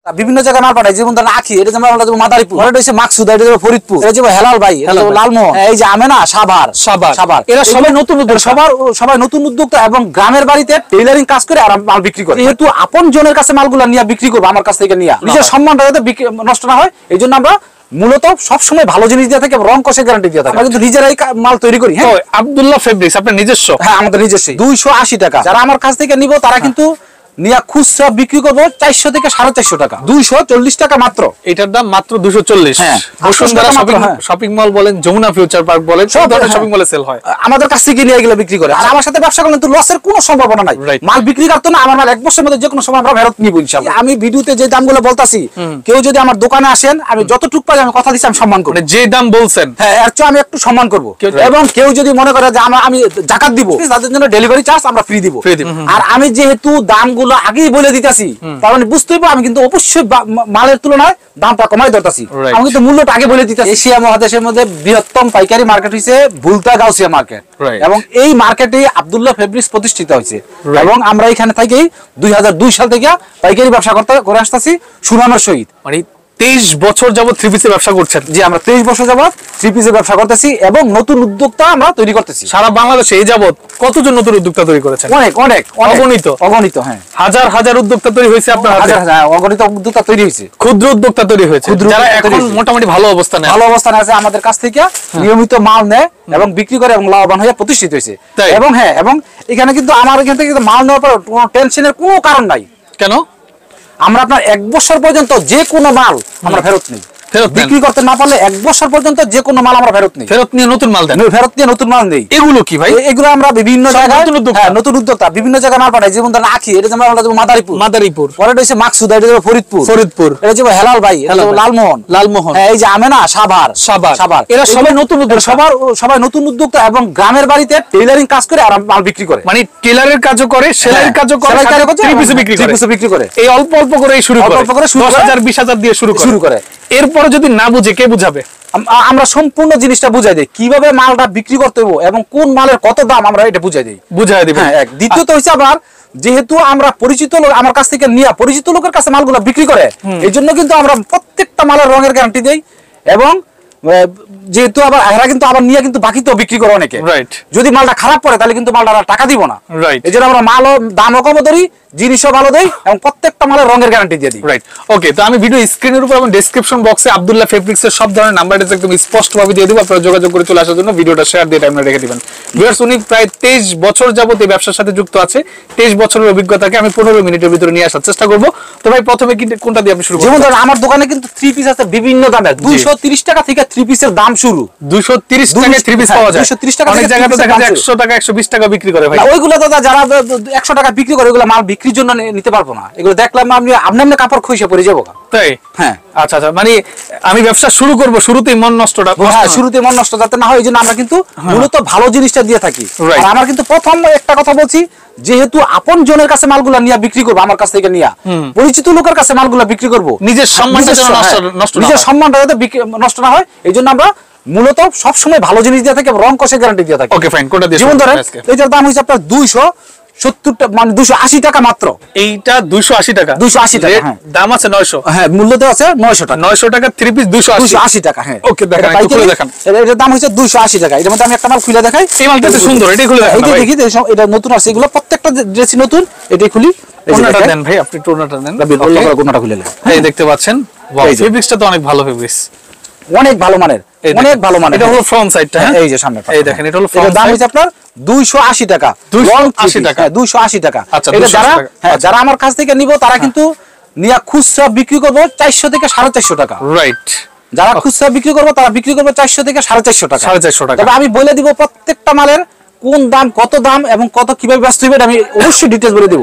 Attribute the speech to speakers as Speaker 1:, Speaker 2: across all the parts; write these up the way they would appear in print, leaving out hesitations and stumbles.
Speaker 1: বিভিন্ন জায়গায় মাল পাঠাই, যেমন ধরেন আখি, এটা যেমন মাদারীপুর, এটা হচ্ছে মাকসুদা, এটা যেমন ফরিদপুর, এটা যেমন হেলাল ভাই, লালমোহন, এই যে আমেনা, সাভার, এরা সবাই নতুন উদ্যোক্তা, সবাই নতুন উদ্যোক্তা এবং গ্রামের বাড়িতে টেইলারিং কাজ করে আর মাল বিক্রি করে। যেহেতু আপন জনের কাছে মালগুলা নিয়ে বিক্রি করবো, আমার কাছ থেকে নিয়ে নিজের সম্মানটা যাতে নষ্ট না হয়, এই জন্য আমরা মূলত সবসময় ভালো জিনিস দিয়ে থাকে, রং কষে গ্যারান্টি দিয়ে থাকে। আমরা কিন্তু নিজেরাই মাল তৈরি করি। হ্যাঁ,
Speaker 2: আব্দুল্লাহ ফেব্রিক্স আপনার নিজস্ব?
Speaker 1: হ্যাঁ, আমাদের নিজস্ব। 280 টাকা। যারা আমার কাছ থেকে নিব তারা কিন্তু নিয়া খুচরা বিক্রি করবো 400 থেকে 450 টাকা, 240 টাকা মাত্র।
Speaker 2: এটার দাম মাত্র 240।
Speaker 1: হ্যাঁ,
Speaker 2: বসুন্ধরা শপিং মল বলেন, যমুনা ফিউচার পার্ক বলেন, সব ধরনের শপিং মলে সেল হয়। আমাদের
Speaker 1: কাছ থেকে নিয়ে এগুলো বিক্রি করে। আর আমার সাথে ব্যবসা করলে তো লসের কোনো সম্ভাবনা নাই। মাল বিক্রি করতে না, আমার মাল এক বছরের মধ্যে যে কোনো সময় আমরা ফেরত নিব ইনশাআল্লাহ। আমি ভিডিওতে যে দামগুলো বলতাছি, কেউ যদি আমার দোকানে আসেন, আমি যতটুকু পারি আমি কথা দিচ্ছি, আমি সম্মান করব।
Speaker 2: যে দাম বলছেন,
Speaker 1: হ্যাঁ, এর চেয়ে আমি একটু সম্মান করব। এবং কেউ যদি মনে করে যে আমি যাকাত দিব, তাদের জন্য ডেলিভারি চার্জ আমরা ফ্রি দিব। আর আমি যেহেতু দামগুলো আগেই বলে দিতেছি, তার মানে বুঝতেই পারো আমি কিন্তু অবশ্যই মালের তুলনায় দামটা কমাই ধরতেছি। আমি কিন্তু মূল্যটা আগে বলে দিতেছি। এশিয়া মহাদেশের মধ্যে বৃহত্তম পাইকারি মার্কেট হচ্ছে ভুলতা গাউসিয়া মার্কেট, এবং এই মার্কেটে আব্দুল্লাহ ফেব্রিক্স প্রতিষ্ঠিত হয়েছে। এবং আমরা এখানে থেকেই 2002 সাল থেকে পাইকারি ব্যবসা করে আসতেছি সুনামের সহিত।
Speaker 2: মানে 23 বছর যাবত থ্রি পিসের ব্যবসা করছেন?
Speaker 1: জি, আমরা 23 বছর যাবত থ্রি পিসের ব্যবসা করতেছি এবং নতুন উদ্যোক্তা আমরা তৈরি করতেছি।
Speaker 2: সারা বাংলাদেশে এই যাবত কতজন নতুন উদ্যোক্তা তৈরি করেছেন?
Speaker 1: অনেক অগণিত। হ্যাঁ,
Speaker 2: হাজার উদ্যোক্তা তৈরি হয়েছে আপনার হাতে?
Speaker 1: অগণিত উদ্যোক্তা তৈরি হয়েছে,
Speaker 2: ক্ষুদ্র উদ্যোক্তা তৈরি হয়েছে, যারা এখন মোটামুটি ভালো অবস্থানে
Speaker 1: আছে, আমাদের কাছ থেকে নিয়মিত মাল নেয় এবং বিক্রি করে এবং লাভবান হয়ে প্রতিষ্ঠিত হয়েছে। এবং হ্যাঁ, এবং এখানে কিন্তু আমার এখান থেকে মাল নেওয়ার পর কোনো টেনশনের কোনো কারণ নাই।
Speaker 2: কেন?
Speaker 1: আমরা আপনার 1 বছর পর্যন্ত যে কোনো মাল আমরা ফেরত নেই। বিক্রি করতে না পারলে 1 বছর পর্যন্ত যে কোনো মাল আমরা ফেরত নেই।
Speaker 2: ফেরত নিয়ে নতুন মাল দেন?
Speaker 1: ফেরত নিয়ে নতুন মাল নেই।
Speaker 2: এগুলো কি ভাই?
Speaker 1: এগুলো আমরা বিভিন্ন জায়গায় নতুন উদ্যোক্তা বিভিন্ন জায়গায় মাল পাঠাই, যেমন ধরেন আখি, এটা যেমন মাদারীপুর, পরে এটা হচ্ছে মাকসুদা, এটা যেমন ফরিদপুর, এটা যেমন হেলাল ভাই, লালমোহন, এই যে আমেনা, সাভার, এরা সবাই নতুন উদ্যোক্তা, সবাই নতুন উদ্যোক্তা এবং গ্রামের বাড়িতে টেইলারিং কাজ করে আর মাল বিক্রি করে।
Speaker 2: মানে টেইলারের কাজও করে, সেলাইয়ের কাজও করে, থ্রি পিসে বিক্রি করে। এই অল্প করে শুরু করে 10,000 20,000 দিয়ে শুরু করে। এরপরে যদি না বুঝে কে বুঝাবে?
Speaker 1: আমরা সম্পূর্ণ জিনিসটা বুঝাই দিই, কিভাবে মালটা বিক্রি করতে হবে এবং কোন মালের কত দাম, আমরা এটা বুঝাই দিই। হ্যাঁ, দ্বিতীয়ত হচ্ছে আবার যেহেতু আমরা পরিচিত লোক, আমার কাছ থেকে নিয়ে পরিচিত লোকের কাছে মালগুলো বিক্রি করে, এই জন্য কিন্তু আমরা প্রত্যেকটা মালের রঙের গ্যারান্টি দেই। এবং যেহেতু আবার এরা কিন্তু আবার নিয়ে কিন্তু বাকিতেও বিক্রি করে অনেকে। যদি মালটা খারাপ পড়ে তাহলে কিন্তু মালটা টাকা দিব না। এই জন্য আমরা মালও দামও কম ধরি, জিনিসও ভালো দেই এবং প্রত্যেকটা মালের রঙের গ্যারান্টি দিয়ে দিই।
Speaker 2: ওকে, তো আমি ভিডিও স্ক্রিনের উপর এবং ডেসক্রিপশন বক্সে আব্দুল্লাহ ফেব্রিক্সের সব ধরনের নাম্বারটা একদম স্পষ্টভাবে দিয়ে দেব। আপনারা যোগাযোগ করে চলে আসার জন্য ভিডিওটা শেয়ার দিয়ে টাইমে রেখে দিবেন। ভিউয়ার্স, উনি প্রায় 23 বছর যাবত এই ব্যবসার সাথে যুক্ত আছে। 23 বছরের অভিজ্ঞতাকে আমি 15 মিনিটের ভিতরে নিয়ে আসার চেষ্টা করব। তো ভাই, প্রথমে কোনটা দিয়ে আপনি শুরু করবেন?
Speaker 1: যেমন ধরেন আমার দোকানে কিন্তু থ্রি পিস আছে বিভিন্ন দামের। 230 টাকা থেকে থ্রি পিসের দাম শুরু।
Speaker 2: 230 টাকায় থ্রি পিস পাওয়া যায়?
Speaker 1: 230 টাকা।
Speaker 2: অনেক জায়গাতে দেখা যায় 100 টাকা 120 টাকা বিক্রি করে ভাই।
Speaker 1: ওইগুলো দাদা যারা 100 টাকা বিক্রি করে, ওইগুলো মাল বিক্রির জন্য নিতে পারবো না। এগুলো দেখলাম আপনি কাপড় খুইসে পড়ে যাবো।
Speaker 2: তাই? হ্যাঁ, আচ্ছা। মানে আমি ব্যবসা শুরু করব, শুরুতেই মন নষ্টটা,
Speaker 1: শুরুতে মন নষ্ট যাতে না হয়, এই জন্য আমরা কিন্তু মূলত ভালো জিনিসটা দিয়ে থাকি। আর আমার কিন্তু প্রথম একটা কথা বলছি, যেহেতু আপন জনের কাছে মালগুলা নিয়ে বিক্রি করবো, আমার কাছ থেকে নিয়ে পরিচিত লোকের কাছে মালগুলা বিক্রি করবো, নিজের সম্মানটা যাতে নষ্ট না হয়, এই জন্য আমরা মূলত সবসময় ভালো জিনিস দিয়ে থাকি, রং কষে গ্যারান্টি দিয়ে থাকি।
Speaker 2: ওকে, ফাইন। কোনটা দিয়ে?
Speaker 1: যেমন ধরেন এটার দাম হচ্ছে আপনার 270 মানে 280 টাকা মাত্র।
Speaker 2: এইটা 280 টাকা?
Speaker 1: 280 টাকা। হ্যাঁ,
Speaker 2: দাম আছে 900।
Speaker 1: হ্যাঁ, মূল্য দেওয়া আছে 900 টাকা।
Speaker 2: 900 টাকা থ্রি পিস 280
Speaker 1: টাকা। হ্যাঁ,
Speaker 2: ওকে, দেখেন একটু খুলে দেখান।
Speaker 1: এটার দাম হচ্ছে 280 টাকা। এর মধ্যে আমি একটা মাল খুলে দেখাই।
Speaker 2: এই মালটা তো সুন্দর, এটাই খুলে দেখান।
Speaker 1: এইটা দেখি, এটা নতুন আছে, এগুলো প্রত্যেকটা ড্রেসই নতুন। এটাই খুলি।
Speaker 2: কোনটা দেন ভাই? আপনি টোনাটা দেন।
Speaker 1: কোনটা খুলে নেন।
Speaker 2: এই দেখতে পাচ্ছেন, ওয়াও, ফেব্রিক্সটা তো অনেক ভালো ফেব্রিক্স,
Speaker 1: অনেক ভালো মানের, অনেক ভালো মানের।
Speaker 2: এটা হলো ফ্রন্ট সাইডটা। হ্যাঁ,
Speaker 1: এই যে সামনে,
Speaker 2: এই দেখেন, এটা হলো ফ্রন্ট সাইড।
Speaker 1: দাম হচ্ছে আপনার 280 টাকা।
Speaker 2: 280 টাকা।
Speaker 1: 280 টাকা।
Speaker 2: আচ্ছা,
Speaker 1: এটা যারা আমার কাছ থেকে নিব তারা কিন্তু নিয়া খুচরা বিক্রি করবো 400 থেকে 450 টাকা।
Speaker 2: রাইট।
Speaker 1: যারা খুচরা বিক্রি করবো তারা বিক্রি করবে 400 থেকে 450 টাকা।
Speaker 2: 450 টাকা।
Speaker 1: তবে আমি বলে দিব প্রত্যেকটা মালের কোন দাম, কত দাম এবং কত কিভাবে ব্যস্ত হবে, আমি অবশ্যই ডিটেইলস বলে দিব।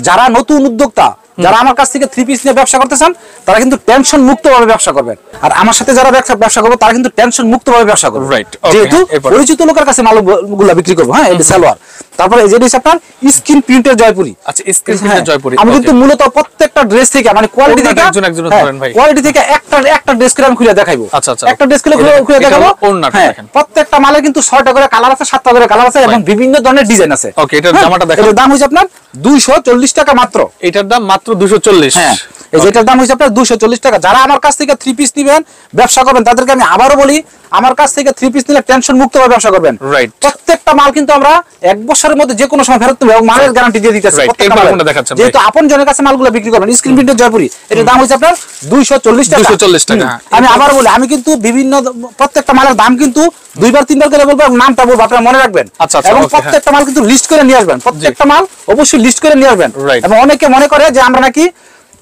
Speaker 1: যারা নতুন উদ্যোক্তা, যারা আমার কাছ থেকে থ্রি পিস নিয়ে ব্যবসা করতে চান, তারা কিন্তু টেনশন মুক্ত ভাবে ব্যবসা করবেন। আর আমার সাথে যারা ব্যবসা করবে তারা কিন্তু টেনশন মুক্ত ভাবে ব্যবসা করবে। যেহেতু পরিচিত লোকের কাছে মালগুলা বিক্রি করবো। হ্যাঁ, এটা সালোয়ার। তারপরে এই যে আপনার স্ক্রিন প্রিন্টের জয়পুরি।
Speaker 2: আচ্ছা, স্ক্রিন প্রিন্টের জয়পুরি।
Speaker 1: আমি কিন্তু মূলত প্রত্যেকটা ড্রেস থেকে মানে কোয়ালিটি থেকে একটা ড্রেস করে আমি খুলে দেখাবো।
Speaker 2: আচ্ছা,
Speaker 1: একটা ড্রেস খুলে দেখাবো। প্রত্যেকটা মালে কিন্তু 6টা করে কালার আছে, 7টা করে কালার আছে এবং বিভিন্ন ধরনের ডিজাইন আছে।
Speaker 2: ওকে, এটার জামাটা দেখেন।
Speaker 1: এর দাম হচ্ছে আপনার 240 টাকা মাত্র।
Speaker 2: এটার দাম মাত্র 240।
Speaker 1: হ্যাঁ, এই যেটার দাম হচ্ছে আপনার 240 টাকা। যারা আমার কাছ থেকে 3 পিস নেবেন ব্যবসা করবেন তাদেরকে আমি আবারও বলি আমার কাছ থেকে 3 পিস নিলে টেনশন মুক্ত ভাবে ব্যবসা করবেন। প্রত্যেকটা মাল কিন্তু আমরা 1 বছরের মধ্যে যে কোনো সময় ফেরত দেব এবং মালের গ্যারান্টি দিয়ে দিতেছি প্রত্যেকটা মাল। যেহেতু আপন জনের কাছে মালগুলো বিক্রি করবেন স্ক্রিন প্রিন্টের জয়পুরি এটার দাম হচ্ছে আপনার 240 টাকা।
Speaker 2: 240 টাকা।
Speaker 1: আমি আবার বলি আমি কিন্তু বিভিন্ন প্রত্যেকটা মালের দাম কিন্তু 2বার 3বার করে বলবো এবং নামটা বলবো আপনারা মনে রাখবেন। এবং প্রত্যেকটা মাল কিন্তু লিস্ট করে নিয়ে আসবেন, প্রত্যেকটা মাল অবশ্যই লিস্ট করে নিয়ে আসবেন। এবং অনেকে মনে করে যে আমরা নাকি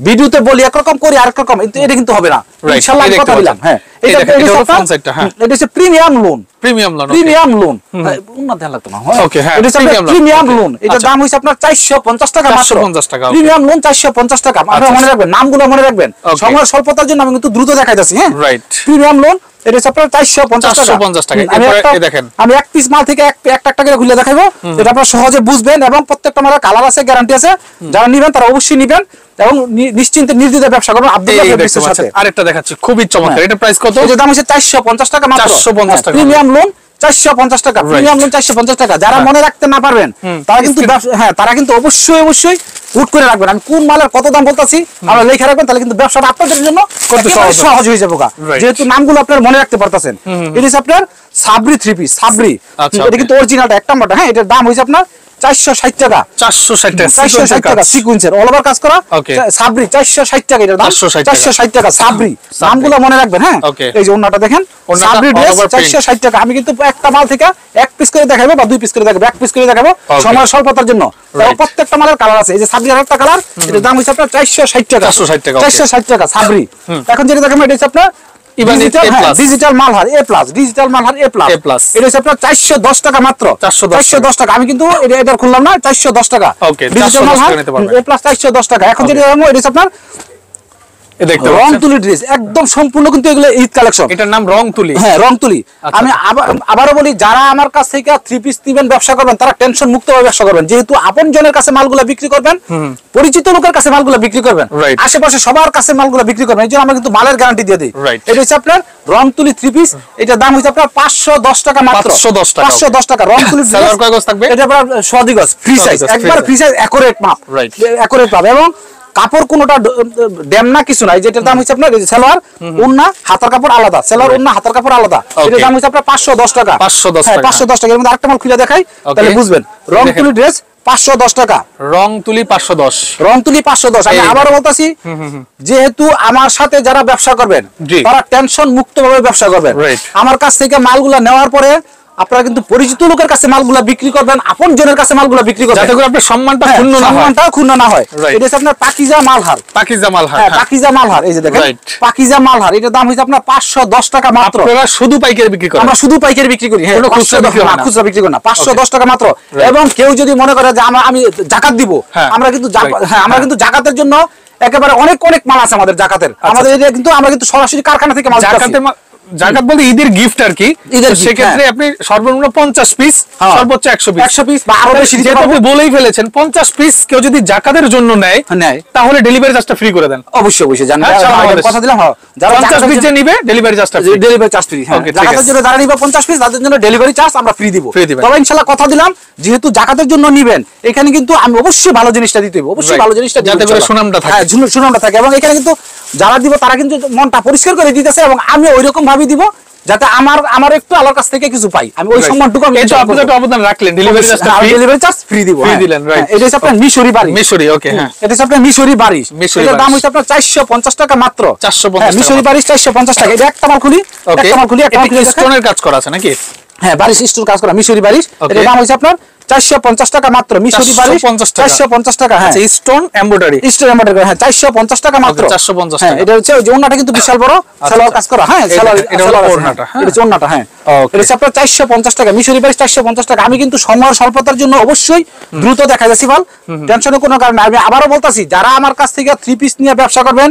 Speaker 1: ভিডিওতে বলি একরকম করি আরেক রকম, এটা কিন্তু হবে না ইনশাআল্লাহ আমি কথা দিলাম। হ্যাঁ এটা হচ্ছে প্রিমিয়াম লোন, প্রিমিয়াম লোন উন্নত দেয়া লাগতো না। ওকে হ্যাঁ এটা হচ্ছে প্রিমিয়াম লোন, এটার দাম হইছে আপনার 450 টাকা মাত্র। 450 টাকা প্রিমিয়াম লোন 450 টাকা। আপনারা মনে রাখবেন, নামগুলো মনে রাখবেন, সময় স্বল্পতার জন্য আমি কিন্তু দ্রুত দেখাইতাছি। হ্যাঁ রাইট প্রিমিয়াম লোন এটা হচ্ছে আপনার 450 টাকা। আমি এক পিস মাল থেকে একটা একটা করে খুলে দেখাবো, এটা আপনারা সহজে বুঝবেন এবং প্রত্যেকটা মালের কালার আছে, গ্যারান্টি আছে। যারা নেবেন তারা অবশ্যই নেবেন এবং নিশ্চিন্তে নির্দ্বিধায় ব্যবসা করবেন আব্দুল্লাহ ফেব্রিক্সের সাথে। আরেকটা দেখাচ্ছি খুবই চমৎকার, এটা প্রাইস কত? এটার দাম হচ্ছে 450 টাকা মাত্র। 450 টাকা প্রিমিয়াম লোন 450 টাকা, প্রিমিয়াম লোন 450 টাকা। যারা মনে রাখতে না পারবেন তারা কিন্তু হ্যাঁ তারা কিন্তু অবশ্যই অবশ্যই উট করে রাখবেন। আমি কোন মালের কত দাম বলতাছি আমরা লিখে রাখবেন, তাহলে কিন্তু ব্যবসাটা আপনাদের জন্য করতে সহজ হয়ে যাবে। যেহেতু নামগুলো আপনারা মনে রাখতে পারতেছেন। এটা হচ্ছে আপনার সাবরি 3 পিস সাবরি, এটা কিন্তু অরিজিনালটা এক নাম্বারটা। হ্যাঁ এটার দাম হইছে আপনার 460 টাকা। 460 টাকা সিকোয়েন্সের অল ওভার কাজ করা সাবরি 460 টাকা। এটার দাম 460 টাকা সাবরি। নামগুলো মনে রাখবেন। হ্যাঁ এই যে ওন্নাটা দেখেন সাবরি ড্রেস 460 টাকা। আমি কিন্তু একটা মাল থেকে এক পিস করে দেখাবো বা 2 পিস করে দেখাবো, এক পিস করে দেখাবো সময় স্বল্পতার জন্য। প্রত্যেকটা মালের কালার আছে। এই যে সাবরি আরেকটা কালার, এটার দাম হচ্ছে আপনার 460 টাকা। 460 টাকা সাবরি। এখন যেটা দেখাবো এটা হচ্ছে আপনার digital Malhar A+, digital Malhar A+, এটা হচ্ছে আপনার 410 টাকা মাত্র। 410 টাকা। আমি কিন্তু এটা খুললাম না, 410 টাকা ডিজিটাল মালহার A+ 410 টাকা। এখন যেটা দেখাবো এটা হচ্ছে আপনার রং তুলি ড্রেস, একদম সম্পূর্ণ কিন্তু এগুলো ঈদ কালেকশন। এটার নাম রং তুলি। হ্যাঁ রং তুলি। আমি আবারও বলি যারা আমার কাছ থেকে 3 পিস নিবেন ব্যবসা করবেন তারা টেনশন মুক্ত ভাবে ব্যবসা করবেন। যেহেতু আপন জনের কাছে মালগুলো বিক্রি করবেন, পরিচিত লোকের কাছে মালগুলো বিক্রি করবেন, আশেপাশে সবার কাছে মালগুলো বিক্রি করবেন, এই জন্য আমরা কিন্তু মালের গ্যারান্টি দিয়ে দিই। এটা হচ্ছে আপনার রং তুলি 3 পিস, এটার দাম হচ্ছে আপনার 510 টাকা মাত্র। 510 টাকা রং তুলি। সালোয়ার কয় গজ থাকবে? এটা আপনার 100 গজ ফ্রি সাইজ, একবার ফ্রি সাইজ একুরেট মাপ, একুরেট মাপ। এবং কাপড় কোনটা ড্যাম না কিছু নাই। যেটার দাম হচ্ছে আপনার সালোয়ার ওন্না হাতার কাপড় আলাদা, সালোয়ার ওন্না হাতার কাপড় আলাদা। এটার দাম হচ্ছে আপনার 510 টাকা। 510 টাকা। এর মধ্যে আরেকটা মাল খুলে দেখাই তাহলে বুঝবেন। রং তুলি ড্রেস 510 টাকা। রং তুলি 510। রং তুলি 510। আমি আবারও বলতাছি যেহেতু আমার সাথে যারা ব্যবসা করবেন তারা টেনশন মুক্ত ভাবে ব্যবসা করবেন। আমার কাছ থেকে মালগুলা নেওয়ার পরে আপনারা কিন্তু পরিচিত লোকের কাছে মালগুলা বিক্রি করবেন, আপন জনের কাছে মালগুলা বিক্রি করবেন, যাতে করে আপনার সম্মানটা ক্ষুণ্ণ না হয়। সম্মানটা ক্ষুণ্ণ না হয়। এটা হচ্ছে আপনার পাকিজা মালহার। পাকিজা মালহার। হ্যাঁ পাকিজা মালহার। এই যে দেখেন পাকিজা মালহার, এটার দাম হচ্ছে আপনার 510 টাকা মাত্র। আপনারা শুধু পাইকারি বিক্রি করেন? আমরা শুধু পাইকারি বিক্রি করি। হ্যাঁ খুচরা বিক্রি করি না। 510 টাকা মাত্র। এবং কেউ যদি মনে করে যে আমি যাকাত দিব, আমরা কিন্তু আমরা কিন্তু যাকাতের জন্য একেবারে অনেক অনেক মাল আছে আমাদের যাকাতের। আমাদের এটা কিন্তু আমরা কিন্তু সরাসরি কারখানা থেকে মাল যাকাতে জাকাত বলতে ঈদের গিফট আর কি। সেক্ষেত্রে আপনি সর্বনিম্ন 50 পিস, সর্বোচ্চ 100 পিস বা আরো বেশি। যেটা আপনি বলেই ফেলেছেন 50 পিস কেউ যদি জাকাতের জন্য নেয় তাহলে ডেলিভারি চার্জটা ফ্রি করে দেন। অবশ্যই অবশ্যই জানেন, কথা দিলাম। যারা 50 পিস যে নিবে ডেলিভারি চার্জটা ফ্রি, ডেলিভারি চার্জ ফ্রি। জাকাতের জন্য যারা নিবে 50 পিস তাদের জন্য ডেলিভারি চার্জ আমরা ফ্রি দিব। তবে ইনশাআল্লাহ কথা দিলাম যেহেতু জাকাতের জন্য নিবেন এখানে কিন্তু আমি অবশ্যই ভালো জিনিসটা দিতে হবে, অবশ্যই ভালো জিনিসটা যাতে করে সুনামটা থাকে। হ্যাঁ সুনামটা থাকে। এবং এখানে কিন্তু যারা দিব তারা কিন্তু মনটা পরিষ্কার করে দিতেছে এবং আমি ওইরকম ভাবে দিব যাতে আমার একটু আলোর কাছ থেকে কিছু পাই। আমি ওই সম্মানটুকু আমি এটা আপনি একটা অবদান রাখলেন। ডেলিভারি চার্জ ফ্রি দিব। ফ্রি দিলেন রাইট। এটা হচ্ছে আপনার মিশরি বাড়ি। মিশরি ওকে হ্যাঁ এটা হচ্ছে আপনার মিশরি বাড়ি। এটার দাম হচ্ছে আপনার 450 টাকা মাত্র। 450 মিশরি বাড়ি 450 টাকা। এটা একটা মাল খুলি, একটা মাল খুলি, একটা মাল খুলি। স্টোনের কাজ করা আছে নাকি? হ্যাঁ বাড়ি স্টোন কাজ করা মিশরি বাড়ি। এটার দাম হচ্ছে আপনার 450 টাকা মাত্র। মিশরি বাড়ি 450 টাকা। হ্যাঁ স্টোন এমব্রয়ডারি, স্টোন এমব্রয়ডারি। হ্যাঁ 450 টাকা মাত্র। 450 টাকা। এটা হচ্ছে ওই যে ওন্নাটা কিন্তু বিশাল বড় সালোয়ার কাজ করা। হ্যাঁ সালোয়ার এটা হলো ওন্নাটা। এটা হচ্ছে ওন্নাটা। হ্যাঁ এটা হচ্ছে আপনার 450 টাকা। মিশরি বাড়ি 450 টাকা। আমি কিন্তু সময় স্বল্পতার জন্য অবশ্যই দ্রুত দেখা যাচ্ছি মাল, টেনশনের কোনো কারণ নাই। আমি আবারও বলতাছি যারা আমার কাছ থেকে 3 পিস নিয়ে ব্যবসা করবেন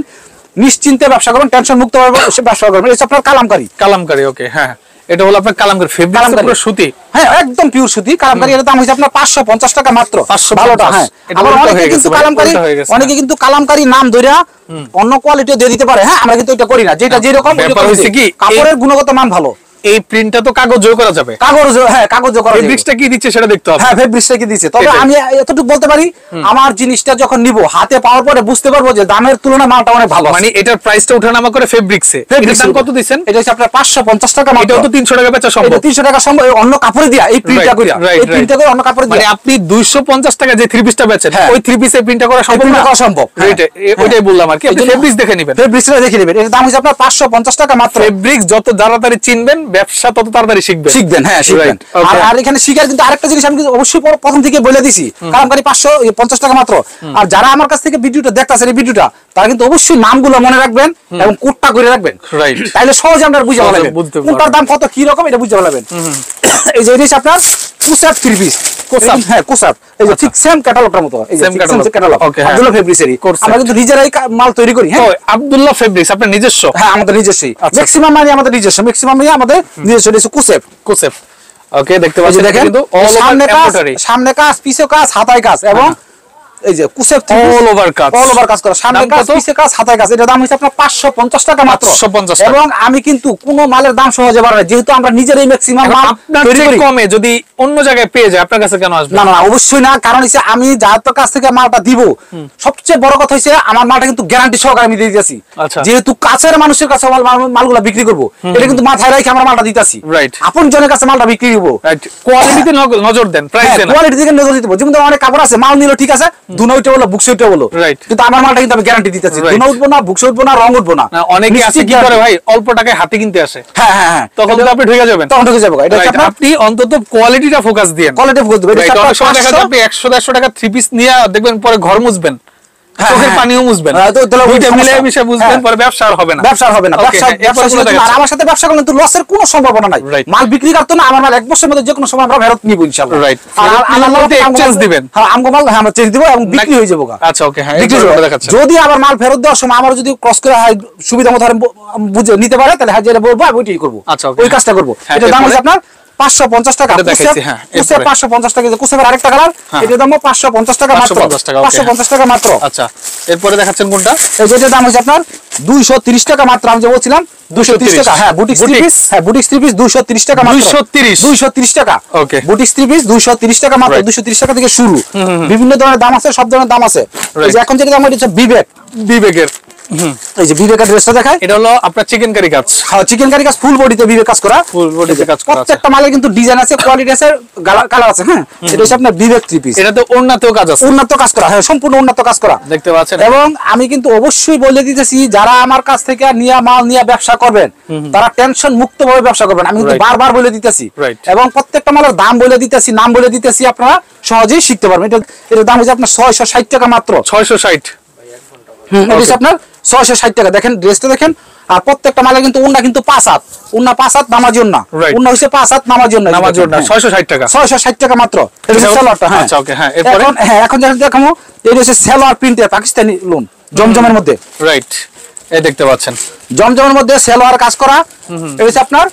Speaker 1: নিশ্চিন্তে ব্যবসা করবেন, টেনশন মুক্ত ভাবে ব্যবসা করবেন। এটা হচ্ছে আপনার কালামকারী। কালামকারী ওকে হ্যাঁ এটা হলো আপনার কালামকারী ফেব্রিক্স পুরো সুতি। হ্যাঁ একদম পিওর সুতি কালামকারী। এর দাম হইছে আপনার 550 টাকা মাত্র। ভালোটা। হ্যাঁ আবার অনেকে কিন্তু কালামকারী, অনেকে কিন্তু কালামকারী নাম ধইরা অন্য কোয়ালিটিও দিয়ে দিতে পারে। হ্যাঁ আমরা কিন্তু এটা করি না। যেটা যেরকম ব্যাপার হইছে কি কাপড়ের গুণগত মান ভালো,
Speaker 2: এই প্রিন্টটা তো কাগজও করা যাবে,
Speaker 1: কাগজও করা যাবে।
Speaker 2: ফেব্রিক্সটা কি দিচ্ছে সেটা দেখতে হবে।
Speaker 1: হ্যাঁ, ফেব্রিক্সটা কি দিচ্ছে। তবে আমি এতটুকু বলতে পারি, আমার জিনিসটা যখন নিব হাতে পাওয়ার পরে বুঝতে পারবো যে দামের তুলনায় মালটা অনেক ভালো।
Speaker 2: মানে এটার প্রাইসটা ওঠানামা করে ফেব্রিক্সে। এটার দাম কত দিচ্ছেন?
Speaker 1: এটা হচ্ছে আপনার 550 টাকা মাত্র।
Speaker 2: এটাও তো 300 টাকা বেচা সম্ভব।
Speaker 1: 300 টাকা সম্ভব, অন্য কাপড়ে দিয়া এই প্রিন্টটা কইরা, এই প্রিন্টটা করে অন্য কাপড়ে দিয়া।
Speaker 2: মানে আপনি 250 টাকা যে থ্রি পিসটা বেচেন, ওই থ্রি পিসের প্রিন্টটা করা সম্ভব না?
Speaker 1: করা সম্ভব,
Speaker 2: ওইটাই বললাম আর কি। আপনি ফেব্রিক্স দেখে নেবেন,
Speaker 1: ফেব্রিক্সটা দেখে নেবেন। এর দাম হচ্ছে আপনার 550 টাকা মাত্র।
Speaker 2: ফেব্রিক্স যত তাড়াতাড়ি চিনবেন, ব্যবসা তত তাড়াতাড়ি শিখবেন।
Speaker 1: হ্যাঁ, শিখবেন। আর এখানে শিখার কিন্তু আরেকটা জিনিস আমি কিন্তু অবশ্যই প্রথম থেকে বলে দিছি, কালামকারী 550 টাকা মাত্র। আর যারা আমার কাছ থেকে ভিডিওটা দেখতাছেন, এই ভিডিওটা, তারা কিন্তু অবশ্যই নামগুলো মনে রাখবেন এবং কোডটা করে রাখবেন, তাইলে সহজে আমরা বুঝতে পারবেন কোনটার দাম কত, কি রকম, এটা বুঝতে পারবেন। এই যে এটা আপনার কুসাপ থ্রি পিস, হ্যাঁ কুসাপ, এই যে ঠিক সেম ক্যাটালগটার মতো, এই যে ক্যাটালগ আব্দুল্লাহ ফেব্রিক্সেরই। আমরা কিন্তু নিজেরাই মাল তৈরি করি। হ্যাঁ,
Speaker 2: আব্দুল্লাহ ফেব্রিক্স আপনার নিজস্ব?
Speaker 1: হ্যাঁ, আমাদের নিজস্বই। ম্যাক্সিমাম মানে আমাদের নিজস্ব, ম্যাক্সিমাম আমাদের নিজস্ব। এটা কুসাপ।
Speaker 2: ওকে, দেখতে পাচ্ছেন কিন্তু
Speaker 1: সামনে কাজ, পিছে কাজ, হাতায় কাজ, এবং এই যে কুসেপ
Speaker 2: অল ওভার
Speaker 1: কাজ করা, সামনে কাজ, পিছে কাজ, হাতায় কাজ। এটার দাম হচ্ছে আপনার 550 টাকা মাত্র। এবং আমি কিন্তু কোনো মালের দাম সহজে বাড়াই, যেহেতু আমরা নিজেরাই ম্যাক্সিমাম মাল তৈরি করি।
Speaker 2: কমে যদি অন্য জায়গায় পেয়ে যায়, আপনার কাছে কেন আসবে?
Speaker 1: না, অবশ্যই না। কারণ হচ্ছে আমি যার কাছ থেকে মালটা দিব, সবচেয়ে বড় কথা হচ্ছে আমার মালটা কিন্তু গ্যারান্টি সহকারে আমি দিয়ে দিতেছি। যেহেতু কাছের মানুষের কাছে মালগুলা বিক্রি করবো, এটা কিন্তু মাথায় রেখে আমরা মালটা দিতেছি। আপন জনের কাছে মালটা বিক্রি করবো,
Speaker 2: কোয়ালিটিতে নজর দেন, প্রাইস দেন,
Speaker 1: কোয়ালিটি দিকে নজর দিতে। যেমন অনেক কাপড় আছে, মাল নিল ঠিক আছে, দুনোটা বলো, বুকসেটা বলো, কিন্তু আমার মালটা কিন্তু আমি গ্যারান্টি দিতেছি, দুনো উঠবো না, বুকস উঠবো না, রং উঠবো না।
Speaker 2: অনেকে আছে কি করে ভাই, অল্প টাকায় হাতে কিনতে আসে।
Speaker 1: হ্যাঁ,
Speaker 2: তখন তো আপনি ঢুকে যাবেন, আপনি অন্তত কোয়ালিটিটা ফোকাস দিয়েন।
Speaker 1: কোয়ালিটি ফোকাস দিবেন।
Speaker 2: অনেক সময় দেখা যায় আপনি 100-150 টাকা থ্রি পিস নিয়ে দেখবেন পরে ঘর মুছবেন, চোখের পানিও মুছবেন, দুইটা মিলে মিশে বুঝবেন, পরে ব্যবসা আর হবে না।
Speaker 1: আর আমার সাথে ব্যবসা করলে কিন্তু লসের কোনো সম্ভাবনা নাই। মাল বিক্রি করতে না, আমার মাল 1 বছরের মধ্যে যে কোনো সময় আমরা ফেরত নিব ইনশাআল্লাহ।
Speaker 2: আর আল্লাহর এক্সচেঞ্জ দিবেন।
Speaker 1: হ্যাঁ, আমগো মাল আমরা চেঞ্জ দিব এবং বিক্রি হয়ে যাবে।
Speaker 2: আচ্ছা, ওকে, হ্যাঁ,
Speaker 1: দেখাচ্ছি। যদি আবার মাল ফেরত দেওয়ার সময় আমার যদি ক্রস করে সুবিধা মতো বুঝে নিতে পারে, তাহলে হাজারে বলবো, আমি ওইটাই করবো।
Speaker 2: আচ্ছা,
Speaker 1: ওই কাজটা করবো। এটা দাম হচ্ছে আপনার 550 টাকা। কুসেপ 550 টাকা। কুসেপের আরেকটা কালার, এটার দাম 550 টাকা মাত্র। 550 টাকা মাত্র।
Speaker 2: আচ্ছা, এরপরে দেখাচ্ছেন কোনটা?
Speaker 1: এই যেটার দাম হচ্ছে আপনার 230 টাকা মাত্র। আমি যে বলছিলাম 230 টাকা। হ্যাঁ, বুটিক্স থ্রি পিস, হ্যাঁ বুটিক্স থ্রি পিস 230 টাকা মাত্র। 230 টাকা। ওকে, বুটিক্স থ্রি পিস 230 টাকা মাত্র। 230 টাকা থেকে শুরু। বিভিন্ন ধরনের দাম আছে, সব ধরনের দাম আছে। এই যে এখন যেটা দাম হচ্ছে বিবেকের, এই যে বিবেকের ড্রেসটা দেখায়,
Speaker 2: এটা হলো আপনার চিকেন কারি কাজ।
Speaker 1: হ্যাঁ, চিকেন কারি কাজ, ফুল বডিতে বিবেক কাজ করা, প্রত্যেকটা মালের কিন্তু ডিজাইন আছে, কোয়ালিটি আছে, কালার আছে। হ্যাঁ, এটা হচ্ছে আপনার বিবেক থ্রি পিস।
Speaker 2: এটা তো ওন্নাতেও কাজ আছে,
Speaker 1: উন্নত কাজ করা, হ্যাঁ সম্পূর্ণ উন্নত কাজ করা, দেখতে পাচ্ছেন। এবং আমি কিন্তু অবশ্যই বলে দিতেছি, যারা আমার কাছ থেকে মাল নিয়ে ব্যবসা করবেন, তারা টেনশন মুক্ত ভাবে ব্যবসা করবেন। আমি কিন্তু বারবার বলে দিতেছি, এবং প্রত্যেকটা মালের দাম বলে দিতেছি, নাম বলে দিতেছি, আপনারা সহজেই শিখতে পারবেন। এটার দাম হচ্ছে আপনার 660 টাকা মাত্র।
Speaker 2: 660।
Speaker 1: এটা হচ্ছে আপনার 660 টাকা। দেখেন ড্রেসটা দেখেন। আর প্রত্যেকটা মালে কিন্তু উন্না কিন্তু 5 হাত, উন্না 5 হাত নামার জন্য, উন্না হচ্ছে 5 হাত নামার জন্য।
Speaker 2: 660 টাকা।
Speaker 1: 660 টাকা মাত্র। এটা হচ্ছে সালোয়ারটা। হ্যাঁ, আচ্ছা, ওকে। হ্যাঁ, এরপরে এখন যেটা দেখাবো, এটা হচ্ছে সালোয়ার প্রিন্টের পাকিস্তানি লোন, জমজমের মধ্যে।
Speaker 2: রাইট, এই দেখতে পাচ্ছেন
Speaker 1: জমজমের মধ্যে সালোয়ার কাজ করা। এটা হচ্ছে আপনার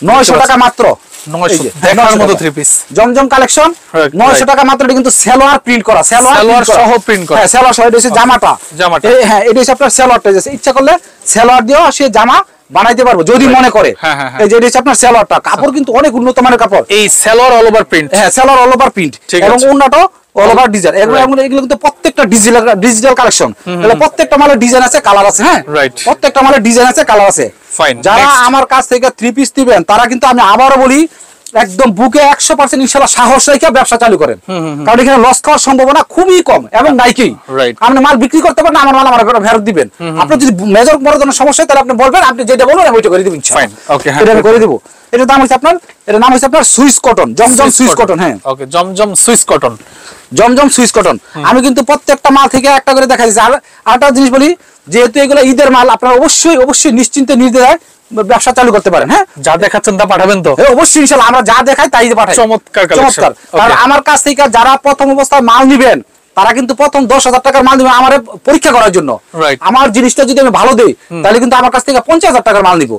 Speaker 1: 900 টাকা মাত্র।
Speaker 2: 900 দেখার মতো থ্রি পিস
Speaker 1: জমজম কালেকশন 900 টাকা মাত্র। এটা কিন্তু সালোয়ার প্রিন্ট করা, সালোয়ার সহ প্রিন্ট করা। হ্যাঁ, সালোয়ার সহ। এটা হচ্ছে জামাটা। হ্যাঁ, এটা হচ্ছে আপনার সালোয়ারটা। ইচ্ছা করলে সালোয়ার দিয়েও সে জামা বানাইতে পারবো যদি মনে করে। এই যে এটা হচ্ছে আপনার সালোয়ারটা। কাপড় কিন্তু অনেক উন্নত মানের কাপড়।
Speaker 2: এই সালোয়ার অল ওভার প্রিন্ট।
Speaker 1: হ্যাঁ, সালোয়ার অল ওভার প্রিন্ট এবং ওন্নাটা অল ওভার ডিজাইন। এগুলো কিন্তু প্রত্যেকটা ডিজিটাল কালেকশন। তাহলে প্রত্যেকটা মালের ডিজাইন আছে, কালার আছে। হ্যাঁ, প্রত্যেকটা মালের ডিজাইন আছে, কালার আছে। যারা আমার কাছ থেকে থ্রি পিস দিবেন, তারা কিন্তু আমি আবারও বলি, একদম বুকে 100% ইনশাআল্লাহ সাহস রেখে ব্যবসা চালু করেন। কারণ এখানে লস খাওয়ার সম্ভাবনা খুবই কম এবং নাইকেই। আপনি মাল বিক্রি করতে পারেন, আমার মাল আমার ফেরত দিবেন। আপনি যদি মেজর বড় ধরনের সমস্যা, তাহলে আপনি বলবেন, আপনি যেটা বলবেন আমি ওইটা করে দিব ইনশাআল্লাহ। এটা আমি করে দিব। এটার দাম হচ্ছে আপনার, এটার নাম হচ্ছে আপনার সুইস কটন, জমজম সুইস কটন। হ্যাঁ, ওকে, জমজম সুইস কটন, জমজম সুইস কটন। আমি কিন্তু প্রত্যেকটা মাল থেকে একটা করে দেখা যাচ্ছে। আর একটা জিনিস বলি, যেহেতু এগুলো ঈদের মাল, আপনারা অবশ্যই নিশ্চিন্তে নির্দ্বিধায় ব্যবসা চালু করতে পারেন। হ্যাঁ, যা দেখাচ্ছেন তা পাঠাবেন তো? অবশ্যই ইনশাআল্লাহ, আমরা যা দেখাই তাই পাঠাই। চমৎকার। কারণ আমার কাছ থেকে যারা প্রথম অবস্থায় মাল নিবেন, তারা কিন্তু প্রথম 10,000 টাকার মাল দিবে আমার পরীক্ষা করার জন্য। আমার জিনিসটা যদি আমি ভালো দেই তাহলে কিন্তু আমার কাছ থেকে 50,000 টাকার মাল নিব।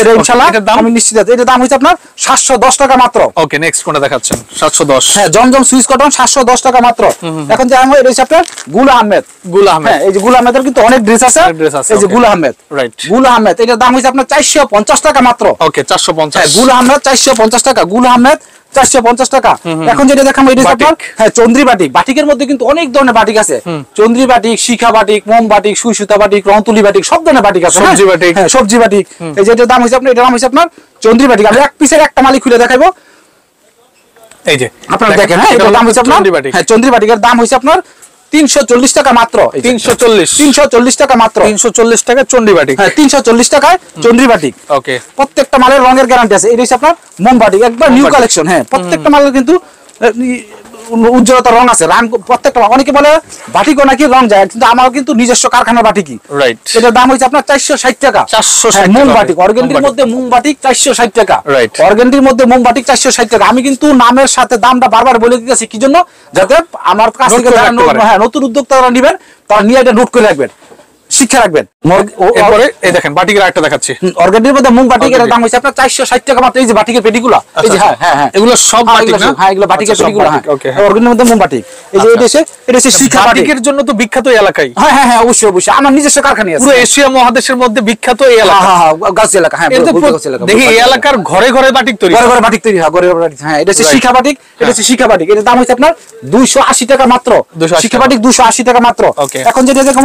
Speaker 1: এটা ইনশাআল্লাহ আমি নিশ্চিত। এটার দাম হচ্ছে আপনার 710 টাকা মাত্র।
Speaker 2: ওকে, নেক্সট কোনটা দেখাচ্ছেন? 710।
Speaker 1: হ্যাঁ, জমজম সুইস কটন 710 টাকা মাত্র। এখন যে এটা হচ্ছে আপনার গুল আহমেদ। হ্যাঁ, এই যে গুল আহমেদের কিন্তু অনেক ড্রেস আছে। এই যে গুল আহমেদ,
Speaker 2: রাইট,
Speaker 1: গুল আহমেদ এটার দাম হচ্ছে আপনার 450 টাকা মাত্র।
Speaker 2: ওকে, 450।
Speaker 1: হ্যাঁ, গুল আহমেদ 450 টাকা, গুল আহমেদ 450 টাকা। এখন যেটা দেখাবো এটা হচ্ছে আপনার হ্যাঁ চন্দ্রী বাটিক। বাটিকের মধ্যে কিন্তু অনেক ধরনের বাটিক আছে। চন্দ্রী বাটিক, শিখা বাটিক, মোম বাটিক, সুই সুতা বাটিক, রংতুলি বাটিক, সব ধরনের বাটিক আছে।
Speaker 2: সবজি বাটিক,
Speaker 1: হ্যাঁ সবজি বাটিক। এই যে এটার দাম হচ্ছে আপনার, এটার দাম হচ্ছে আপনার চন্দ্রী বাটিক। আমি এক পিসের একটা মালিক খুলে দেখাবো।
Speaker 2: এই যে
Speaker 1: আপনারা দেখেন, হ্যাঁ এটার দাম হচ্ছে আপনার হ্যাঁ চন্দ্রী বাটিকের দাম হচ্ছে আপনার 340 টাকা মাত্র। 340 টাকা মাত্র।
Speaker 2: 340 টাকা চন্ডী বাটিক।
Speaker 1: হ্যাঁ 340 টাকায় চন্দ্রী বাটিক।
Speaker 2: ওকে,
Speaker 1: প্রত্যেকটা মালের রঙের গ্যারান্টি আছে। এটা হচ্ছে আপনার মোম বাটিক, একবার নিউ কালেকশন। হ্যাঁ, প্রত্যেকটা মালের কিন্তু উজ্জ্বলতা রং আছে। প্রত্যেকটা অনেকে বলে বাটিকও নাকি রং যায়, কিন্তু আমার কিন্তু নিজস্ব কারখানার বাটিকই।
Speaker 2: রাইট,
Speaker 1: এটার দাম হচ্ছে আপনার 460 টাকা।
Speaker 2: 460
Speaker 1: মোম বাটিক, অর্গানডির মধ্যে মোম বাটিক 460 টাকা।
Speaker 2: রাইট,
Speaker 1: অর্গানডির মধ্যে মোম বাটিক 460 টাকা। আমি কিন্তু নামের সাথে দামটা বারবার বলে দিতেছি কি জন্য, যাতে আমার কাছ থেকে হ্যাঁ নতুন উদ্যোক্তারা নেবেন তারা নিয়ে এটা নোট করে রাখবেন, শিক্ষা রাখবেন।
Speaker 2: এরপরে এই দেখেন বাটিকের আরেকটা দেখাচ্ছি।
Speaker 1: অর্গানডির মধ্যে মোম বাটিকের দাম হচ্ছে আপনার 460 টাকা মাত্র। এই যে বাটিকের পেটিগুলো, এই যে হ্যাঁ হ্যাঁ
Speaker 2: এগুলো সব বাটিক না?
Speaker 1: হ্যাঁ, এগুলো বাটিকের পেটিগুলো। হ্যাঁ, অর্গানডির মধ্যে মোম বাটিক। এই যে এটা হচ্ছে শিখা
Speaker 2: বাটিকের জন্য তো বিখ্যাত এই এলাকায়।
Speaker 1: হ্যাঁ হ্যাঁ হ্যাঁ, অবশ্যই অবশ্যই আমার নিজস্ব কারখানা আছে।
Speaker 2: পুরো এশিয়া মহাদেশের মধ্যে বিখ্যাত এই এলাকা।
Speaker 1: হ্যাঁ হ্যাঁ, গাছি এলাকা। হ্যাঁ,
Speaker 2: দেখি এই এলাকার ঘরে ঘরে বাটিক তৈরি,
Speaker 1: ঘরে ঘরে বাটিক তৈরি হয়, ঘরে ঘরে বাটিক। হ্যাঁ, এটা হচ্ছে শিখা বাটিক। এটা হচ্ছে শিখা বাটিক। এর দাম হচ্ছে আপনার 280 টাকা মাত্র। শিখা বাটিক 280 টাকা মাত্র। এখন যেটা দেখো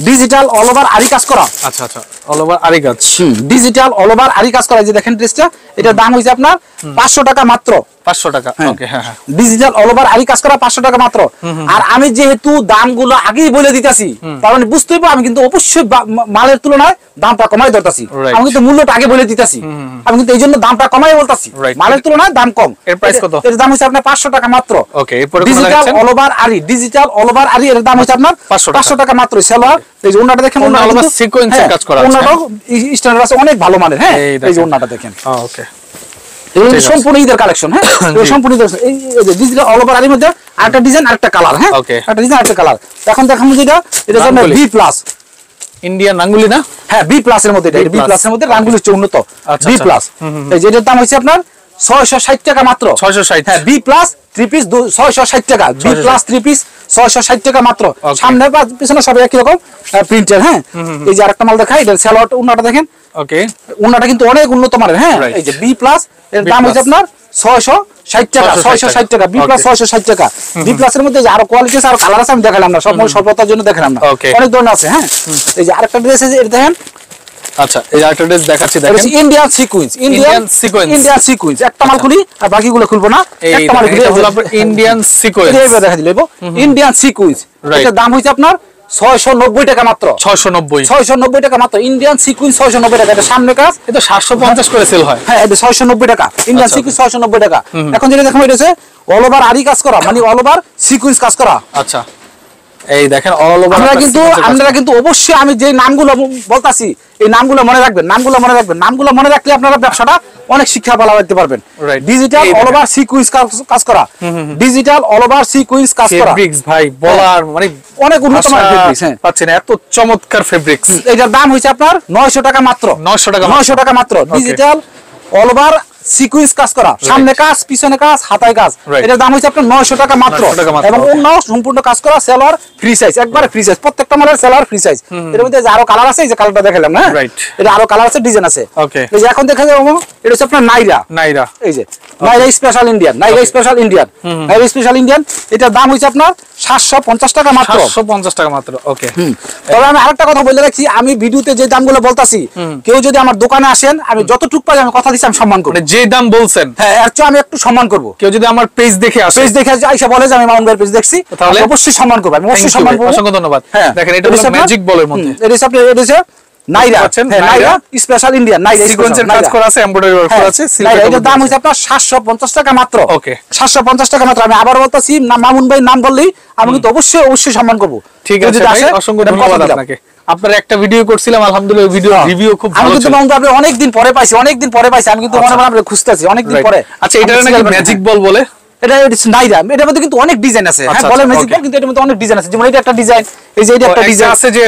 Speaker 1: ডিজিটাল অল ওভার আরি কাজ করা।
Speaker 2: আচ্ছা আচ্ছা, অল ওভার আরি কাজ।
Speaker 1: ডিজিটাল অল ওভার আরি কাজ করা। এই যে দেখেন ড্রেসটা, এটার দাম হচ্ছে আপনার 500 টাকা মাত্র।
Speaker 2: 500 টাকা। ওকে, হ্যাঁ হ্যাঁ,
Speaker 1: ডিজিটাল অল ওভার আরি কাজ করা 500 টাকা মাত্র। আর আমি যেহেতু দামগুলো আগেই বলে দিতেছি, তার মানে বুঝতেই পারো আমি কিন্তু অবশ্যই মালের তুলনায় দামটা কমাই ধরতেছি। আমি কিন্তু মূল্যটা আগে বলে দিতেছি। আমি কিন্তু এই জন্য দামটা কমাই বলতেছি, মালের তুলনায় দাম কম।
Speaker 2: এর প্রাইস কত?
Speaker 1: এর দাম হচ্ছে আপনার 500 টাকা মাত্র।
Speaker 2: ওকে, এরপরে
Speaker 1: ডিজিটাল অল ওভার আরি, ডিজিটাল অল ওভার আরি এর দাম হচ্ছে আপনার 500 টাকা মাত্র। সেলোয়ার, এই যে ওন্নাটা দেখেন,
Speaker 2: ওন্না আলাদা সিকোয়েন্সের কাজ করা আছে।
Speaker 1: ওন্নাটাও স্ট্যান্ডার্ড আছে, অনেক ভালো মানের। হ্যাঁ, এই যে ওন্নাটা দেখেন।
Speaker 2: ওকে,
Speaker 1: সম্পূর্ণ ঈদের কালেকশন। হ্যাঁ, সম্পূর্ণ ঈদের। এই যে ডিজিটাল অল ওভার আরির মধ্যে আরেকটা ডিজাইন, আরেকটা কালার। হ্যাঁ, একটা ডিজাইন, আরেকটা কালার। এখন দেখাবো যেটা, এটা হচ্ছে বি প্লাস
Speaker 2: ইন্ডিয়ান রাঙ্গুলি না?
Speaker 1: হ্যাঁ, বি প্লাস এর মধ্যে। এটা বি প্লাস এর মধ্যে রাঙ্গুলি হচ্ছে উন্নত বি প্লাস। এই যে এটার দাম হচ্ছে আপনার 660 টাকা মাত্র।
Speaker 2: 660।
Speaker 1: হ্যাঁ, বি প্লাস 3 পিস 660 টাকা। বি প্লাস 3 পিস 660 টাকা মাত্র। সামনে পিছনে সব একই রকম প্রিন্টের। হ্যাঁ, এই যে আরেকটা মাল দেখাই, এটা সালোয়ার উন্নাটা দেখেন।
Speaker 2: ওকে,
Speaker 1: উন্নাটা কিন্তু অনেক উন্নত মানের। হ্যাঁ, এই যে বি প্লাস এর দাম হচ্ছে আপনার 660 টাকা। 660 টাকা বি প্লাস 660 টাকা। বি প্লাস এর মধ্যে আরো কোয়ালিটি আছে, আরো কালার আছে, আমি দেখালাম না, সব সর্বতার জন্য দেখালাম না, অনেক ধরনের আছে। হ্যাঁ, এই যে আরেকটা ড্রেস আছে, এটা দেখেন।
Speaker 2: আচ্ছা, এই আরেকটা ড্রেস দেখাচ্ছি, দেখেন
Speaker 1: ইন্ডিয়ান সিকোয়েন্স। ইন্ডিয়ান সিকোয়েন্স একটা মাল খুলি আর বাকিগুলো খুলবো না। একটা মাল খুলি,
Speaker 2: ইন্ডিয়ান সিকোয়েন্স।
Speaker 1: এইভাবে দেখা দিলে ইন্ডিয়ান সিকোয়েন্স। এটার দাম হচ্ছে আপনার 690 টাকা মাত্র। 690 টাকা মাত্র। ইন্ডিয়ান সিকোয়েন্স 690 টাকা। এটা সামনে কাজ,
Speaker 2: এটা 750 করে সেল হয়।
Speaker 1: হ্যাঁ, এটা 690 টাকা। ইন্ডিয়ান সিকোয়েন্স 690 টাকা। এখন যেটা দেখো, এটা হচ্ছে অল ওভার আরি কাজ করা, মানে অল ওভার সিকোয়েন্স কাজ করা।
Speaker 2: আচ্ছা, এই দেখেন অল ওভার।
Speaker 1: আপনারা কিন্তু অবশ্যই আমি যে নামগুলো বলতাছি, এই নামগুলো মনে রাখবেন। নামগুলো মনে রাখলে আপনারা ব্যবসাটা অনেক শিক্ষা পালা করতে পারবেন। ডিজিটাল অল ওভার সিকোয়েন্স কাজ করা। ডিজিটাল অল ওভার সিকোয়েন্স কাজ করা।
Speaker 2: ফেব্রিক্স ভাই বলার মানে
Speaker 1: অনেক উন্নত মানের ফেব্রিক্স। হ্যাঁ,
Speaker 2: পাচ্ছেন এত চমৎকার ফেব্রিক্স।
Speaker 1: এটার দাম হচ্ছে আপনার 900 টাকা মাত্র। 900 টাকা মাত্র। ডিজিটাল অল ওভার সিকোয়েন্স কাজ করা, সামনে কাজ, পিছনে কাজ, হাতায় কাজ। এটার দাম হচ্ছে আপনার 900 টাকা মাত্র। এবং অন্য সম্পূর্ণ কাজ করা, সেলোয়ার ফ্রি সাইজ, একবারে ফ্রি সাইজ। প্রত্যেকটা মালের সেলোয়ার ফ্রি সাইজ। এর মধ্যে আরো কালার আছে, এই যে কালারটা দেখালাম না, এটা আরো কালার আছে, ডিজাইন আছে। এই যে এখন দেখা যাবে, এটা হচ্ছে আপনার নাইরা। এই যে নাইরা স্পেশাল ইন্ডিয়ান, নাইরা স্পেশাল ইন্ডিয়ান। এটার দাম হচ্ছে আপনার 750 টাকা মাত্র।
Speaker 2: 750 টাকা মাত্র। ওকে,
Speaker 1: তবে আমি আরেকটা কথা বলে রাখছি, আমি ভিডিওতে যে দামগুলো বলতাছি, কেউ যদি আমার দোকানে আসেন, আমি যতটুকু পাই আমি কথা দিচ্ছি, আমি সম্মান করব।
Speaker 2: যে দাম বলছেন,
Speaker 1: হ্যাঁ, এর চেয়ে আমি একটু সম্মান করব।
Speaker 2: কেউ যদি আমার পেজ দেখে আসে,
Speaker 1: আইসা বলে যে আমি মামুন ভাইয়ের পেজ দেখছি, তাহলে অবশ্যই সম্মান করব। আমি অবশ্যই সম্মান করব।
Speaker 2: অসংখ্য ধন্যবাদ। দেখেন, এটা হলো ম্যাজিক বলের মধ্যে।
Speaker 1: এটা হচ্ছে নাইরা, নাইরা স্পেশাল ইন্ডিয়ান। নাইরা
Speaker 2: সিকোয়েন্সের কাজ করা আছে, এমব্রয়ডারি ওয়ার্ক করা আছে।
Speaker 1: এটার দাম হচ্ছে আপনার 750 টাকা মাত্র।
Speaker 2: ওকে,
Speaker 1: 750 টাকা মাত্র। আমি আবার বলতাছি, মামুন ভাই নাম বললেই আমি কিন্তু অবশ্যই সম্মান করব।
Speaker 2: ঠিক আছে ভাই, অসংখ্য ধন্যবাদ আপনাকে। আপনার একটা ভিডিও করছিলাম, আলহামদুলিল্লাহ ভিডিও রিভিউ খুব ভালো ছিল।
Speaker 1: আমি কিন্তু আপনি অনেক দিন পরে পাইছি। আমি কিন্তু মনে মনে খুঁজতেছি অনেক দিন পরে।
Speaker 2: আচ্ছা, এটা নাকি ম্যাজিক বল বলে?
Speaker 1: এটা নাইরা, এটার মধ্যে কিন্তু অনেক ডিজাইন আছে। হ্যাঁ বলে ম্যাজিক বল, কিন্তু এটার মধ্যে অনেক ডিজাইন আছে। যেমন এটা একটা ডিজাইন, এই যে এটা একটা ডিজাইন
Speaker 2: আছে যে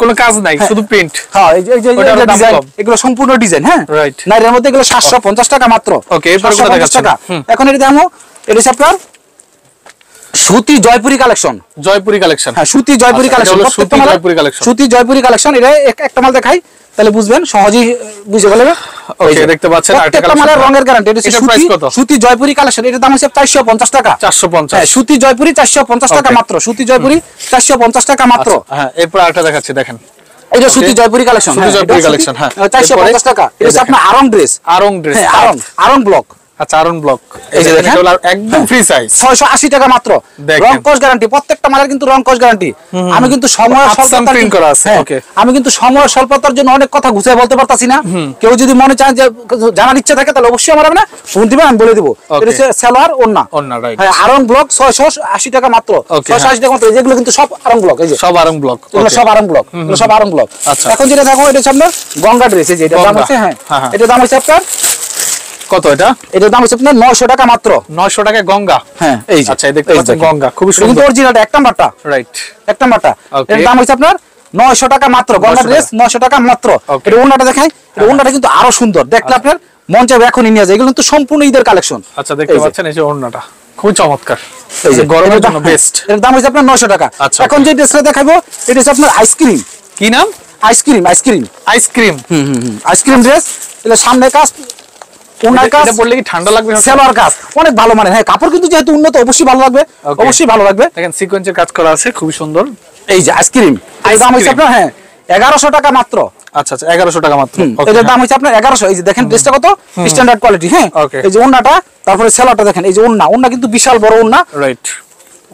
Speaker 2: কোনো কাজ নাই, শুধু প্রিন্ট।
Speaker 1: হ্যাঁ এই যে ডিজাইন, এগুলো সম্পূর্ণ ডিজাইন। হ্যাঁ
Speaker 2: রাইট,
Speaker 1: নাইরার মধ্যে এগুলো 750 টাকা মাত্র।
Speaker 2: ওকে, এরপর কোনটা দেখাচ্ছেন?
Speaker 1: এখন এটা দেখো, এটা হচ্ছে আপনার সুতি জয়পুরি কালেকশন।
Speaker 2: জয়পুরি কালেকশন,
Speaker 1: হ্যাঁ সুতি জয়পুরি কালেকশন,
Speaker 2: সুতি জয়পুরি কালেকশন,
Speaker 1: সুতি জয়পুরি কালেকশন। এটা একটা মাল দেখাই তাহলে বুঝবেন, সহজেই বুঝে বলবেন।
Speaker 2: ওকে, দেখতে পাচ্ছেন
Speaker 1: একটা মালের রঙের গ্যারান্টি। এটা সুতি, সুতি জয়পুরি কালেকশন। এটার দাম হচ্ছে 450 টাকা।
Speaker 2: 450।
Speaker 1: হ্যাঁ সুতি জয়পুরি 450 টাকা মাত্র। সুতি জয়পুরি 450 টাকা মাত্র।
Speaker 2: হ্যাঁ এরপর আরেকটা দেখাচ্ছি, দেখেন
Speaker 1: এটা সুতি জয়পুরি কালেকশন।
Speaker 2: সুতি জয়পুরি কালেকশন, হ্যাঁ
Speaker 1: 450 টাকা। এটা হচ্ছে আপনার Aarong dress.
Speaker 2: Aarong dress,
Speaker 1: Aarong block.
Speaker 2: আচ্ছা, আরন ব্লক, এই যে দেখেন একদম ফ্রি সাইজ,
Speaker 1: 680 টাকা মাত্র। রং কস গ্যারান্টি, প্রত্যেকটা মালের কিন্তু রং কস গ্যারান্টি। আমি কিন্তু সময় স্বল্পতার
Speaker 2: প্রিন্ট করা আছে। ওকে,
Speaker 1: আমি কিন্তু সময় স্বল্পতার জন্য অনেক কথা গুছিয়ে বলতে পারতাছি না। কেউ যদি মনে চায় যে জানার ইচ্ছা থাকে তাহলে অবশ্যই আমার না ফোন দিবেন, আমি বলে দিব। এটা হচ্ছে সালোয়ার, ওন্না।
Speaker 2: রাইট,
Speaker 1: হ্যাঁ আরং ব্লক 680 টাকা মাত্র। 680 টাকা মাত্র। যেগুলো কিন্তু সব আরং ব্লক, এই যে
Speaker 2: সব আরং ব্লক,
Speaker 1: এগুলো সব আরং ব্লক, এগুলো সব আরং ব্লক। এখন যেটা দেখো, এটা হচ্ছে আপনার গঙ্গা ড্রেস। এই যে এটা দাম হচ্ছে, হ্যাঁ এটা দাম হচ্ছে আপনার
Speaker 2: কত? এটার
Speaker 1: দাম হচ্ছে আপনার 900 টাকা মাত্র।
Speaker 2: 900 টাকা গঙ্গা।
Speaker 1: হ্যাঁ এই যে,
Speaker 2: আচ্ছা, এই দেখতে পাচ্ছেন গঙ্গা, খুব সুন্দর,
Speaker 1: কিন্তু অরিজিনালটা এক নাম্বারটা।
Speaker 2: রাইট,
Speaker 1: এক নাম্বারটা। এর দাম হচ্ছে আপনার 900 টাকা মাত্র। গঙ্গা ড্রেস 900 টাকা মাত্র। এটা ওন্নাটা দেখাই, এটা ওন্নাটা কিন্তু আরো সুন্দর। দেখলে আপনার মন চাইবে এখনই নিয়ে যায়। এগুলো কিন্তু সম্পূর্ণ ঈদের কালেকশন।
Speaker 2: আচ্ছা, দেখতে পাচ্ছেন এই যে ওন্নাটা খুব চমৎকার, এই যে গরমের জন্য বেস্ট।
Speaker 1: এর দাম হচ্ছে আপনার 900 টাকা। এখন যে ড্রেসটা দেখাবো, এটা হচ্ছে আপনার আইসক্রিম।
Speaker 2: কি নাম?
Speaker 1: Ice cream. Ice cream,
Speaker 2: ice cream.
Speaker 1: Ice cream dress. এটা সামনে কাজ, ওনার কাজ।
Speaker 2: এটা পরলে কি ঠান্ডা লাগবে?
Speaker 1: সেলোয়ার কাজ অনেক ভালো মানে। হ্যাঁ কাপড় কিন্তু যেহেতু উন্নত, অবশ্যই ভালো লাগবে, অবশ্যই ভালো লাগবে।
Speaker 2: দেখেন সিকোয়েন্সের কাজ করা আছে, খুব সুন্দর।
Speaker 1: এই যে আইসক্রিম, এর দাম হচ্ছে আপনার, হ্যাঁ 1100 টাকা মাত্র।
Speaker 2: আচ্ছা আচ্ছা, 1100 টাকা মাত্র।
Speaker 1: এটার দাম হচ্ছে আপনার 1100। এই যে দেখেন ড্রেসটা কত স্ট্যান্ডার্ড কোয়ালিটি। হ্যাঁ এই যে ওন্নাটা, তারপরে সেলোয়ারটা দেখেন। এই যে ওন্না কিন্তু বিশাল বড় ওন্না।
Speaker 2: রাইট,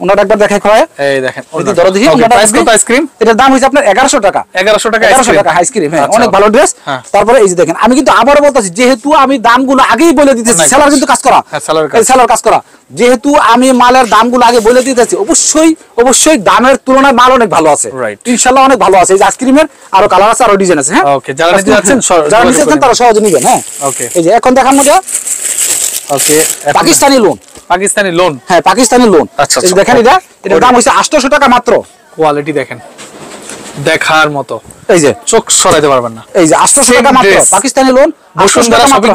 Speaker 1: ওন্নাটা একবার দেখাই হয়।
Speaker 2: এই দেখেন
Speaker 1: ওইটা ধরো দেখি।
Speaker 2: প্রাইস কত আইসক্রিম?
Speaker 1: এটার দাম হচ্ছে আপনার 1100 টাকা।
Speaker 2: 1100 টাকা
Speaker 1: 1100 টাকা আইসক্রিম। হ্যাঁ অনেক ভালো ড্রেস। তারপরে এই যে দেখেন, আমি কিন্তু আবারও বলতেছি, যেহেতু আমি দামগুলো আগেই বলে দিতেছি, সেলার কিন্তু কাজ করা।
Speaker 2: হ্যাঁ
Speaker 1: সেলার কাজ করা। যেহেতু আমি মালের দামগুলো আগে বলে দিতেছি, অবশ্যই অবশ্যই দামের তুলনায় মাল অনেক ভালো আছে। ইনশাআল্লাহ অনেক ভালো আছে। এই যে আইসক্রিমের আরো কালার আছে, আরো ডিজাইন আছে। হ্যাঁ ওকে, যারা নিতে যাচ্ছেন তারা সহজে নেবেন। হ্যাঁ ওকে, এই যে এখন দেখার মধ্যে ওকে পাকিস্তানি লোন।
Speaker 2: পাকিস্তানি লোন,
Speaker 1: হ্যাঁ পাকিস্তানি লোন। আচ্ছা দেখেন, এটার দাম হচ্ছে 800 টাকা মাত্র।
Speaker 2: কোয়ালিটি দেখেন, দেখার মতো।
Speaker 1: এই যে
Speaker 2: চোখ সরাইতে পারবেন না।
Speaker 1: এই যে 800 টাকা মাত্র পাকিস্তানি লোন। 800 টাকা মাত্র।